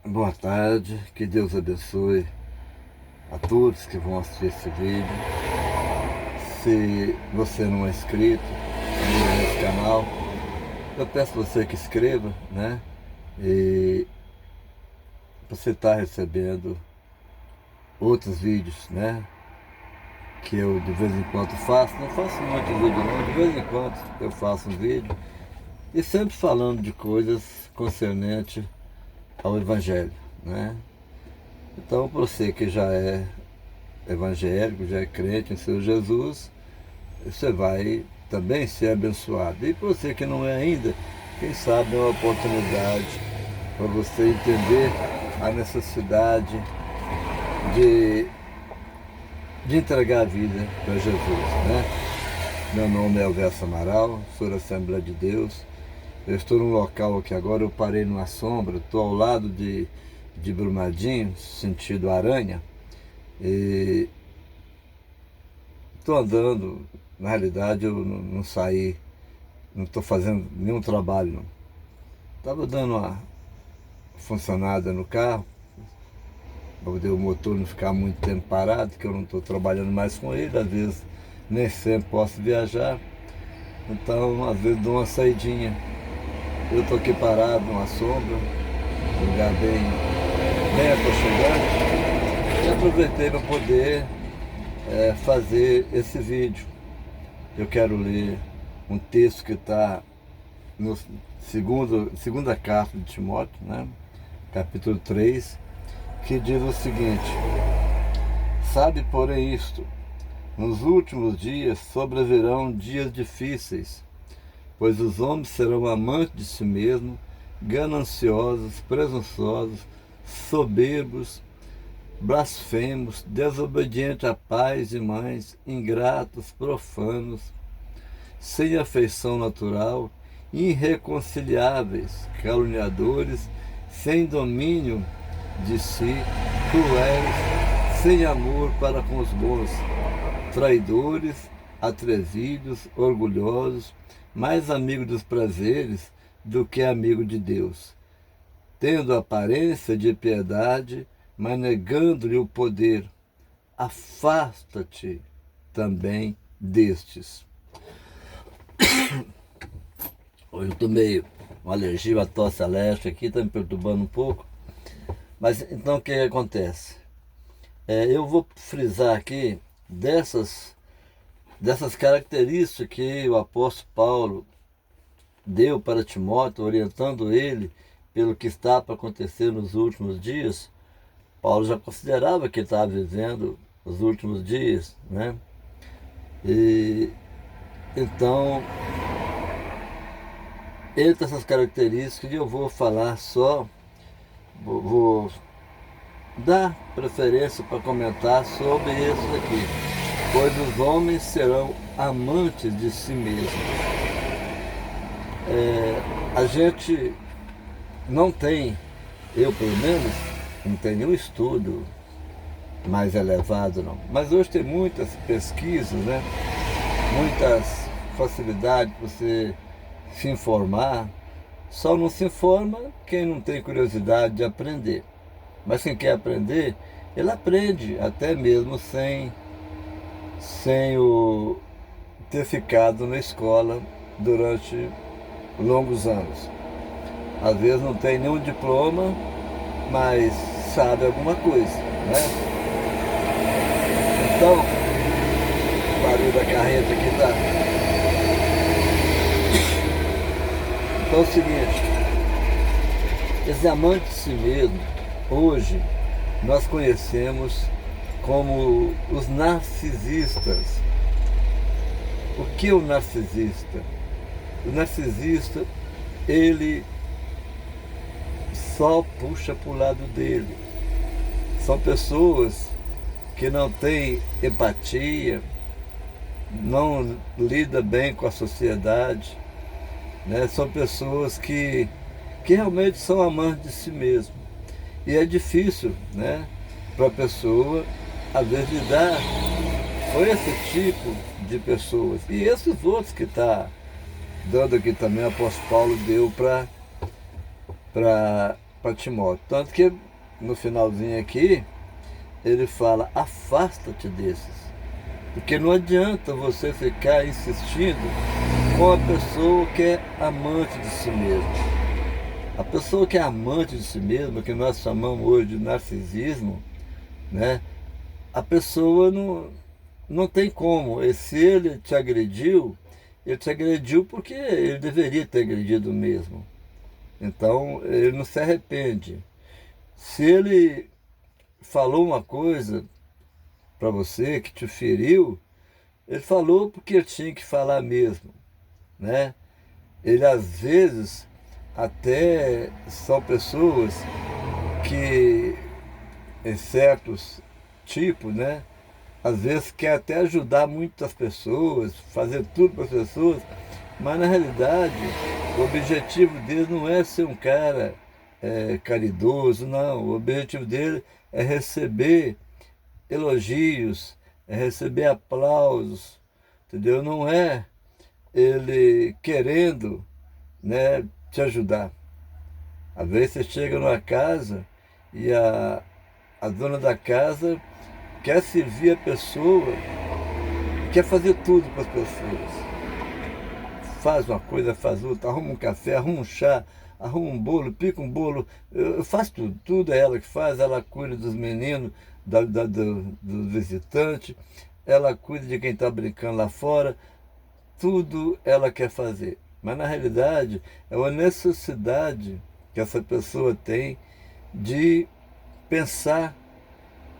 Boa tarde, que Deus abençoe a todos que vão assistir esse vídeo. Se você não é inscrito nesse canal, eu peço a você que inscreva, né? E você está recebendo outros vídeos, né? Que eu de vez em quando faço. Não faço muito vídeo não, de vez em quando eu faço um vídeo. E sempre falando de coisas concernentes ao Evangelho, né? Então, para você que já é evangélico, já é crente em Senhor Jesus, você vai também ser abençoado. E para você que não é ainda, quem sabe é uma oportunidade para você entender a necessidade de, de entregar a vida para Jesus, né? Meu nome é Elvésio Amaral, sou da Assembleia de Deus. Eu estou num local aqui agora, eu parei numa sombra, estou ao lado de Brumadinho, sentido Aranha, e estou andando. Na realidade eu não saí, não estou fazendo nenhum trabalho não. Estava dando uma funcionada no carro, para poder o motor não ficar muito tempo parado, que eu não estou trabalhando mais com ele, às vezes nem sempre posso viajar, então às vezes dou uma saidinha. Eu estou aqui parado numa sombra, um lugar bem aconchegante, e aproveitei para poder fazer esse vídeo. Eu quero ler um texto que está no segunda carta de Timóteo, né? Capítulo 3, que diz o seguinte: sabe, porém, isto, nos últimos dias sobrevirão dias difíceis, pois os homens serão amantes de si mesmos, gananciosos, presunçosos, soberbos, blasfemos, desobedientes a pais e mães, ingratos, profanos, sem afeição natural, irreconciliáveis, caluniadores, sem domínio de si, cruéis, sem amor para com os bons, traidores, atrevidos, orgulhosos, mais amigos dos prazeres do que amigo de Deus, tendo aparência de piedade, mas negando-lhe o poder. Afasta-te também destes. Hoje eu estou meio uma alergia, uma tosse alérgica aqui, está me perturbando um pouco. Mas então o que acontece? Eu vou frisar aqui dessas características que o apóstolo Paulo deu para Timóteo, orientando ele pelo que está para acontecer nos últimos dias. Paulo já considerava que ele estava vivendo os últimos dias, né? E então entre essas características eu vou falar só, vou dar preferência para comentar sobre isso aqui. Pois os homens serão amantes de si mesmos. A gente não tem, eu pelo menos, não tenho nenhum estudo mais elevado não. Mas hoje tem muitas pesquisas, né? Muitas facilidades para você se informar. Só não se informa quem não tem curiosidade de aprender. Mas quem quer aprender, ele aprende, até mesmo sem ter ficado na escola durante longos anos. Às vezes não tem nenhum diploma, mas sabe alguma coisa, né? Então, o barulho da carreta aqui tá. Então é o seguinte, esse amante de si mesmo, hoje nós conhecemos como os narcisistas. O que é o narcisista? O narcisista, ele só puxa para o lado dele. São pessoas que não têm empatia, não lidam bem com a sociedade, né? São pessoas que realmente são amantes de si mesmo. E é difícil, né, para a pessoa, às vezes, lidar com esse tipo de pessoas. E esses outros que está dando aqui também, o apóstolo Paulo deu para para Timóteo. Tanto que no finalzinho aqui, ele fala, afasta-te desses. Porque não adianta você ficar insistindo com a pessoa que é amante de si mesma. A pessoa que é amante de si mesma, que nós chamamos hoje de narcisismo, né? A pessoa não tem como. E se ele te agrediu porque ele deveria ter agredido mesmo. Então, ele não se arrepende. Se ele falou uma coisa para você que te feriu, ele falou porque ele tinha que falar mesmo, né? Ele às vezes até são pessoas que em certos tipos, né? Às vezes quer até ajudar muitas pessoas, fazer tudo para as pessoas, mas na realidade o objetivo dele não é ser um cara caridoso, não. O objetivo dele é receber elogios, é receber aplausos, entendeu? Não é ele querendo, né, te ajudar. Às vezes você chega numa casa e a dona da casa quer servir a pessoa, quer fazer tudo para as pessoas. Faz uma coisa, faz outra, arruma um café, arruma um chá, arruma um bolo, pica um bolo, eu faço tudo, tudo é ela que faz, ela cuida dos meninos, do visitante, ela cuida de quem está brincando lá fora, tudo ela quer fazer. Mas na realidade é uma necessidade que essa pessoa tem de pensar,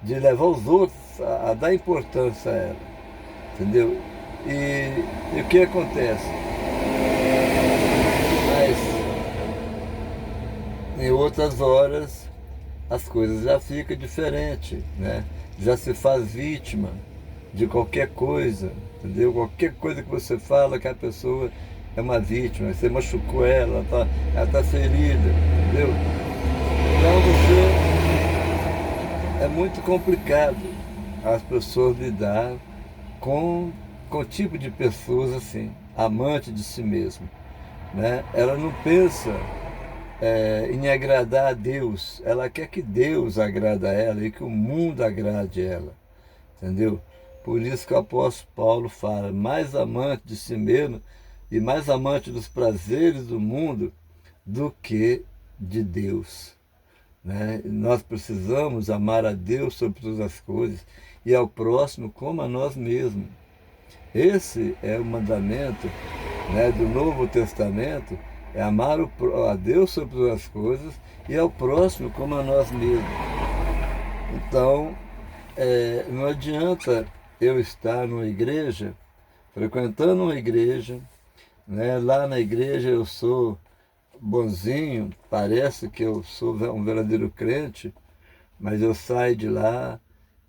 de levar os outros a dar importância a ela, entendeu? E o que acontece? Mas em outras horas as coisas já ficam diferentes, né? Já se faz vítima de qualquer coisa, entendeu? Qualquer coisa que você fala que a pessoa é uma vítima, você machucou ela tá ferida, entendeu? Então é muito complicado as pessoas lidar com o tipo de pessoas assim, amante de si mesmo, né? Ela não pensa em agradar a Deus, ela quer que Deus agrade a ela e que o mundo agrade a ela, entendeu? Por isso que o apóstolo Paulo fala, mais amante de si mesmo e mais amante dos prazeres do mundo do que de Deus, né? Nós precisamos amar a Deus sobre todas as coisas e ao próximo como a nós mesmos. Esse é o mandamento, né, do Novo Testamento, é amar a Deus sobre todas as coisas e ao próximo como a nós mesmos. Então, não adianta eu estar numa igreja, frequentando uma igreja, né, lá na igreja eu sou bonzinho, parece que eu sou um verdadeiro crente, mas eu saio de lá,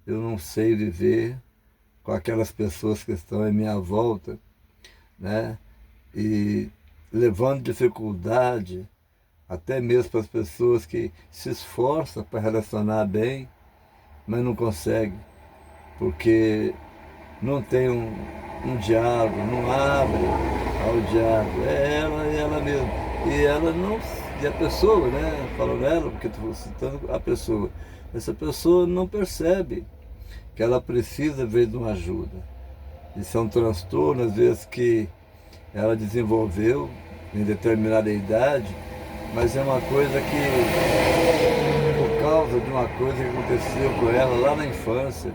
eu não sei viver com aquelas pessoas que estão em minha volta, né? E levando dificuldade, até mesmo para as pessoas que se esforçam para relacionar bem, mas não conseguem, porque não tem um diálogo, não abre ao diálogo. É ela e ela mesma. E ela não. E a pessoa, né? Falando ela, porque estou citando a pessoa. Essa pessoa não percebe que ela precisa, às vezes, de uma ajuda. Isso é um transtorno, às vezes, que ela desenvolveu em determinada idade, mas é uma coisa que, por causa de uma coisa que aconteceu com ela lá na infância,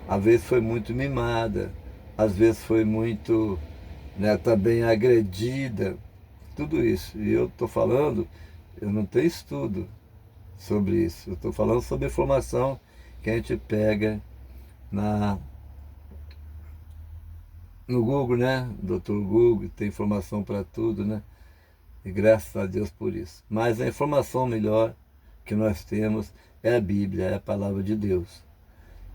às vezes foi muito mimada, às vezes foi muito, né, também agredida, tudo isso. E eu estou falando, eu não tenho estudo sobre isso, eu estou falando sobre informação que a gente pega no Google, né? Doutor Google tem informação para tudo, né? E graças a Deus por isso. Mas a informação melhor que nós temos é a Bíblia, é a palavra de Deus.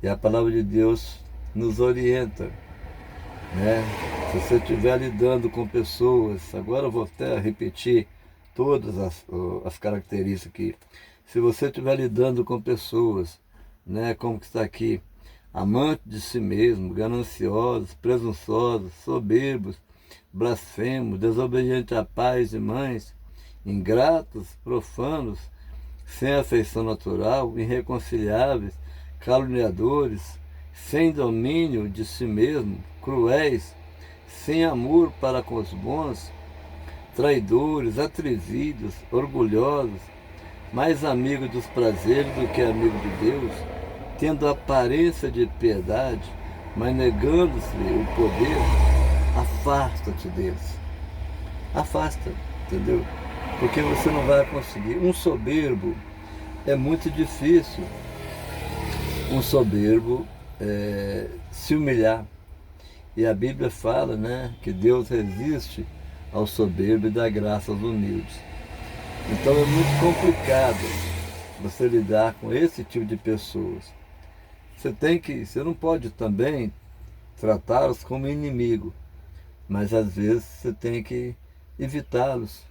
E a palavra de Deus nos orienta, né? Se você estiver lidando com pessoas, agora eu vou até repetir todas as características aqui. Se você estiver lidando com pessoas, né, como que está aqui, amantes de si mesmo, gananciosos, presunçosos, soberbos, blasfemos, desobedientes a pais e mães, ingratos, profanos, sem afeição natural, irreconciliáveis, caluniadores, sem domínio de si mesmo, cruéis, sem amor para com os bons, traidores, atrevidos, orgulhosos, mais amigos dos prazeres do que amigo de Deus, tendo aparência de piedade, mas negando-se o poder, afasta-te deles. Afasta, entendeu? Porque você não vai conseguir. Um soberbo é muito difícil. Um soberbo se humilhar. E a Bíblia fala, né, que Deus resiste ao soberbo e dá graça aos humildes. Então é muito complicado você lidar com esse tipo de pessoas. Você não pode também tratá-los como inimigo, mas às vezes você tem que evitá-los,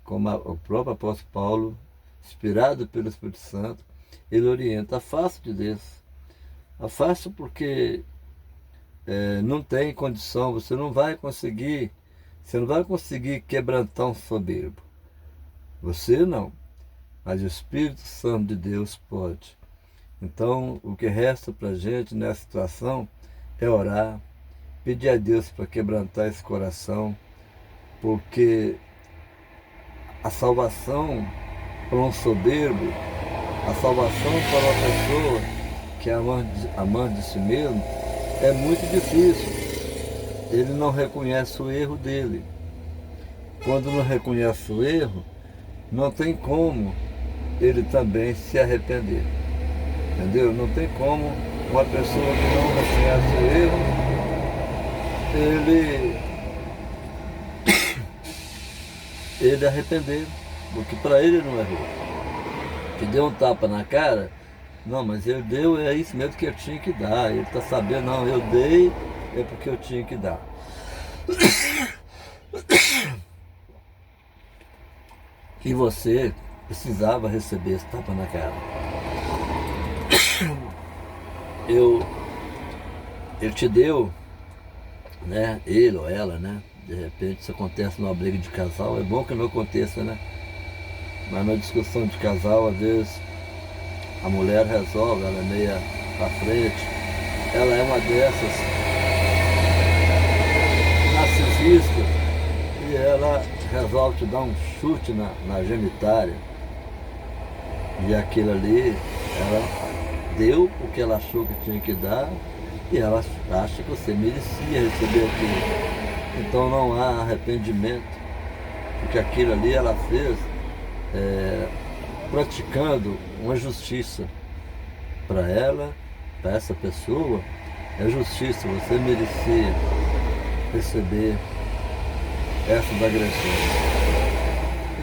como o próprio apóstolo Paulo, inspirado pelo Espírito Santo, ele orienta: afasta de Deus, afasta porque não tem condição, você não vai conseguir quebrantar um soberbo. Você não, mas o Espírito Santo de Deus pode. Então, o que resta para a gente nessa situação é orar, pedir a Deus para quebrantar esse coração, porque a salvação para um soberbo, a salvação para uma pessoa que é amante de si mesmo, é muito difícil. Ele não reconhece o erro dele. Quando não reconhece o erro, não tem como ele também se arrepender. Entendeu? Não tem como uma pessoa que não reconhece o erro, ele arrepender, porque para ele não errou. Que deu um tapa na cara, não, mas ele deu, é isso mesmo que eu tinha que dar. Ele está sabendo, não, eu dei, é porque eu tinha que dar. E você precisava receber esse tapa na cara. Ele te deu, né? Ele ou ela, né? De repente isso acontece numa briga de casal, é bom que não aconteça, né? Mas na discussão de casal, às vezes a mulher resolve, ela é meia pra frente, ela é uma dessas narcisistas e ela resolve te dar um chute na genitália. E aquilo ali, ela deu o que ela achou que tinha que dar e ela acha que você merecia receber aquilo. Então não há arrependimento, porque aquilo ali ela fez praticando uma justiça para ela, para essa pessoa. É justiça, você merecia receber essas agressões.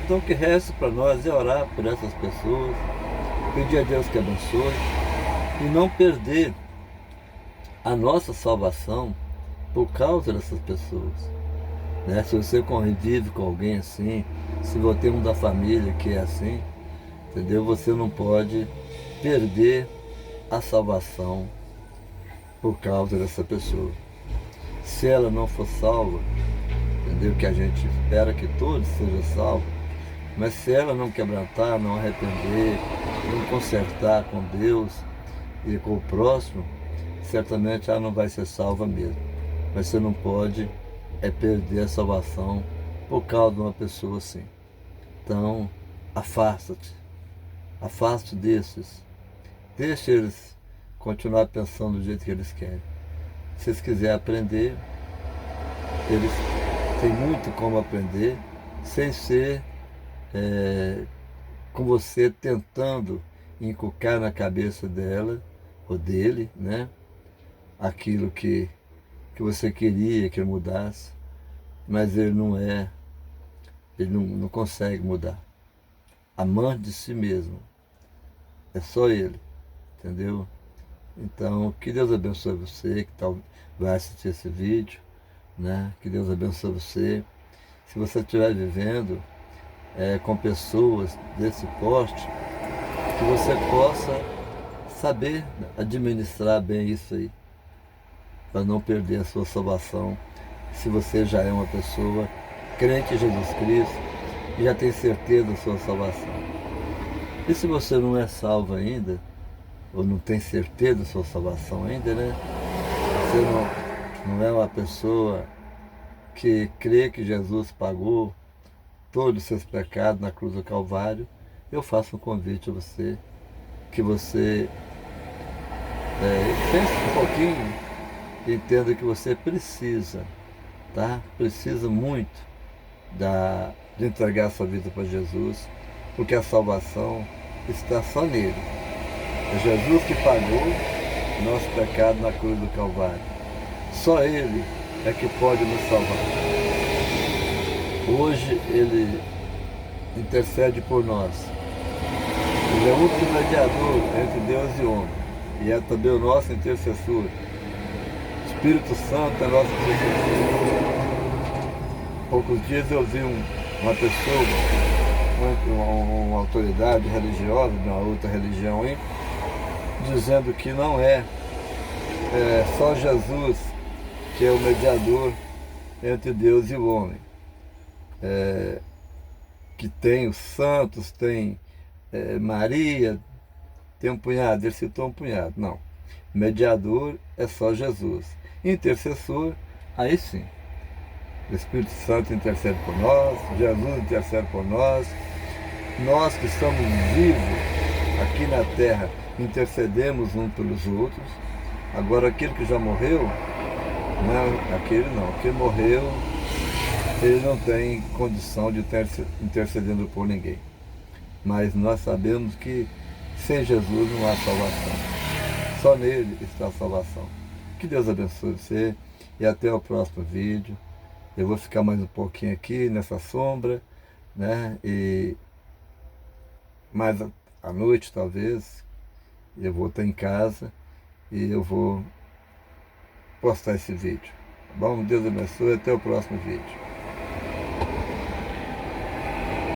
Então o que resta para nós é orar por essas pessoas, pedir a Deus que abençoe e não perder a nossa salvação por causa dessas pessoas. Né? Se você convive com alguém assim, se você tem um da família que é assim, entendeu? Você não pode perder a salvação por causa dessa pessoa. Se ela não for salva, entendeu? Que a gente espera que todos sejam salvos, mas se ela não quebrantar, não arrepender, não consertar com Deus e com o próximo, certamente ela não vai ser salva mesmo. Mas você não pode perder a salvação por causa de uma pessoa assim. Então, afasta-te. Afasta-te desses. Deixa eles continuar pensando do jeito que eles querem. Se eles quiserem aprender, eles têm muito como aprender, sem ser com você tentando inculcar na cabeça dela ou dele, né, aquilo que você queria que ele mudasse, mas ele não consegue mudar. Amante de si mesmo, é só ele, entendeu? Então, que Deus abençoe você que vai assistir esse vídeo, né? Que Deus abençoe você. Se você estiver vivendo com pessoas desse poste, que você possa saber administrar bem isso aí, para não perder a sua salvação. Se você já é uma pessoa crente em Jesus Cristo e já tem certeza da sua salvação. E se você não é salvo ainda, ou não tem certeza da sua salvação ainda, né? Você não é uma pessoa que crê que Jesus pagou todos os seus pecados na cruz do Calvário, eu faço um convite a você, que você pense um pouquinho e entenda que você precisa, tá? Precisa muito de entregar a sua vida para Jesus, porque a salvação está só nele. É Jesus que pagou o nosso pecado na cruz do Calvário. Só Ele é que pode nos salvar. Hoje Ele intercede por nós. Ele é o único mediador entre Deus e o homem. E é também o nosso intercessor. O Espírito Santo é nosso intercessor. Poucos dias eu vi uma pessoa, uma autoridade religiosa de uma outra religião aí, dizendo que não é só Jesus que é o mediador entre Deus e o homem. Que tem os santos, tem Maria, tem um punhado, ele citou um punhado. Não. Mediador é só Jesus. Intercessor, aí sim. O Espírito Santo intercede por nós, Jesus intercede por nós. Nós que estamos vivos aqui na terra, intercedemos uns pelos outros. Agora aquele que já morreu, não, aquele morreu, ele não tem condição de estar intercedendo por ninguém. Mas nós sabemos que sem Jesus não há salvação. Só nele está a salvação. Que Deus abençoe você e até o próximo vídeo. Eu vou ficar mais um pouquinho aqui nessa sombra, né? E mais à noite talvez, eu vou estar em casa e eu vvou postar esse vídeo. Tá bom? Deus abençoe, até o próximo vídeo.